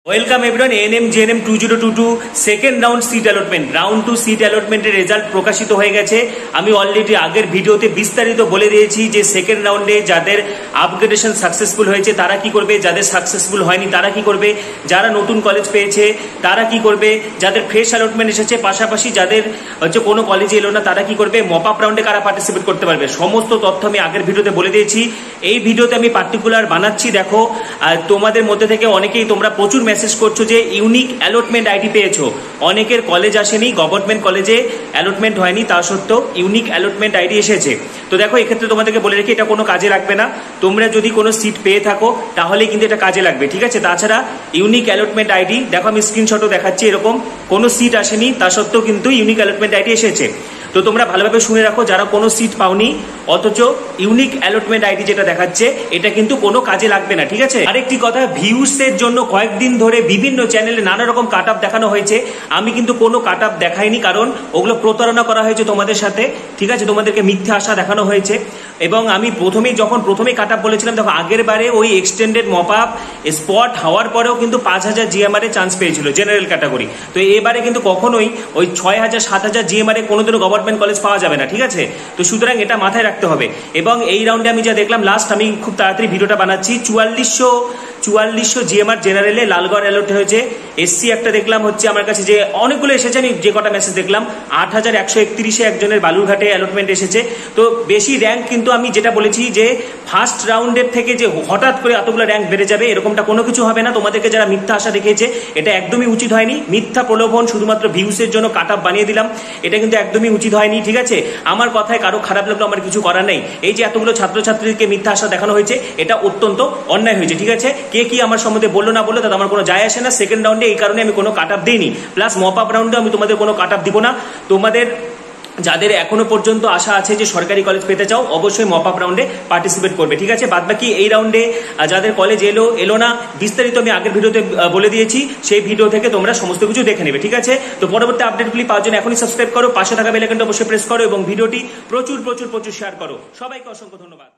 Welcome everyone. ANM GNM 2022 second round seat allotment round 2 seat অ্যালটমেন্টের result প্রকাশিত হয়ে গেছে। আমি অলরেডি আগের ভিডিওতে বিস্তারিত বলে দিয়েছি যে সেকেন্ড রাউন্ডে যাদের আপগ্রেডেশন সাকসেসফুল হয়েছে তারা কি করবে, যাদের সাকসেসফুল হয়নি তারা কি করবে, যারা নতুন কলেজ পেয়েছে তারা কি করবে, যাদের ফ্রেশ অ্যালটমেন্ট এসেছে, পাশাপাশি যাদের কোনো কলেজে এলো না তারা কি করবে, মপ আপ রাউন্ডে কারা পার্টিসিপেট করতে পারবে, সমস্ত তথ্য আমি আগের ভিডিওতে বলে দিয়েছি। এই ভিডিওতে আমি পার্টিকুলার বানাচ্ছি। দেখো, তোমাদের মধ্যে থেকে অনেকেই তোমরা প্রচুর মেসেজ করছো যে ইউনিক অ্যালটমেন্ট আইডি পেয়েছো। অনেকের কলেজ আসেনি, গভর্নমেন্ট কলেজে অ্যালটমেন্ট হয়নি, তা সত্ত্বেও ইউনিক অ্যালটমেন্ট আইডি এসেছে। তো দেখো, এক্ষেত্রে তোমাদেরকে বলে রেখে এটা কোনো কাজে লাগবে না। তোমরা যদি কোনো সিট পেয়ে থাকো তাহলে কিন্তু এটা কাজে লাগবে, ঠিক আছে। তাছাড়া ইউনিক অ্যালটমেন্ট আইডি, দেখো আমি স্ক্রিনশটও দেখাচ্ছি, এরকম কোনো সিট আসেনি তা সত্ত্বেও কিন্তু ইউনিক অ্যালটমেন্ট আইডি এসেছে। তো তোমরা ভালোভাবে শুনে রাখো, যারা কোনো সিট পাওনি অথচ ইউনিক অ্যালটমেন্ট আইডি যেটা দেখাচ্ছে এটা কিন্তু কোনো কাজে লাগবে না, ঠিক আছে। আরেকটি কথা, ভিউসের জন্য কয়েকদিন ধরে বিভিন্ন চ্যানেলে নানা রকম কাট অফ দেখানো হয়েছে। আমি কিন্তু কোনো কাট অফ দেখাইনি, কারণ ওগুলো প্রতারণা করা হয়েছে তোমাদের সাথে, ঠিক আছে। তোমাদেরকে মিথ্যা আশা দেখানো হয়েছে। এবং আমি প্রথমেই কাট অফ বলেছিলাম, দেখো আগের বারে ওই এক্সটেন্ডেড মপ আপ স্পট হওয়ার পরেও কিন্তু 5000 জিএমআর এ চান্স পেয়েছিল জেনারেল ক্যাটাগরি। তো এবারে কিন্তু কখনোই ওই 6000 7000 জিএমআর এ কোনোদিনও গভর্নমেন্ট কলেজ পাওয়া যাবে না, ঠিক আছে। তো সুতরাং এটা মাথায় রাখতে হবে। এবং এই রাউন্ডে আমি যা দেখলাম, লাস্ট আমি খুব তাড়াতাড়ি ভিডিওটা বানাচ্ছি, 4400 জিএমআর জেনারেলে লালগড় অ্যালট হয়েছে। এসসি একটা দেখলাম হচ্ছে আমার কাছে, যে অনেকগুলো এসেছে, আমি যে কটা মেসেজ দেখলাম 8131 একজনের বালুরঘাটে অ্যালটমেন্ট এসেছে। তো বেশি র্যাঙ্ক কিন্তু আমি যেটা বলেছি যে ফার্স্ট রাউন্ডের থেকে যে হঠাৎ করে এতগুলো র্যাঙ্ক বেড়ে যাবে এরকমটা কোনো কিছু হবে না। তোমাদেরকে যারা মিথ্যা আশা দেখিয়েছে এটা একদমই উচিত হয়নি। মিথ্যা প্রলোভন শুধুমাত্র ভিউসের জন্য কাট অফ বানিয়ে দিলাম, এটা কিন্তু একদমই উচিত হয়নি, ঠিক আছে। আমার কথায় কারো খারাপ লাগলো আমার কিছু করার নেই। এই যে এতগুলো ছাত্রছাত্রীদেরকে মিথ্যা আশা দেখানো হয়েছে এটা অত্যন্ত অন্যায় হয়েছে, ঠিক আছে। কে কি আমার সম্বন্ধে বললো না বললো তাতে আমার কোনো যায় আসে না। সেকেন্ড রাউন্ডে এই কারণে আমি কোনো কাট অফ দিইনি, প্লাস মপ আপ রাউন্ডে আমি তোমাদের কোনো কাট অফ দিব না। তোমাদের যাদের এখনো পর্যন্ত আশা আছে যে সরকারি কলেজ পেতে চাও অবশ্যই মপ আপ রাউন্ডে পার্টিসিপেট করবে, ঠিক আছে। বাদবাকি এই রাউন্ডে যাদের কলেজ এলো না বিস্তারিত আমি আগের ভিডিওতে বলে দিয়েছি, সেই ভিডিও থেকে তোমরা সমস্ত কিছু দেখে নেবে, ঠিক আছে। তো পরবর্তী আপডেটগুলি পাওয়ার জন্য এখনই সাবস্ক্রাইব করো, পাশে থাকা বেল আইকনটা অবশ্যই প্রেস করো এবং ভিডিওটি প্রচুর শেয়ার করো। সবাইকে অসংখ্য ধন্যবাদ।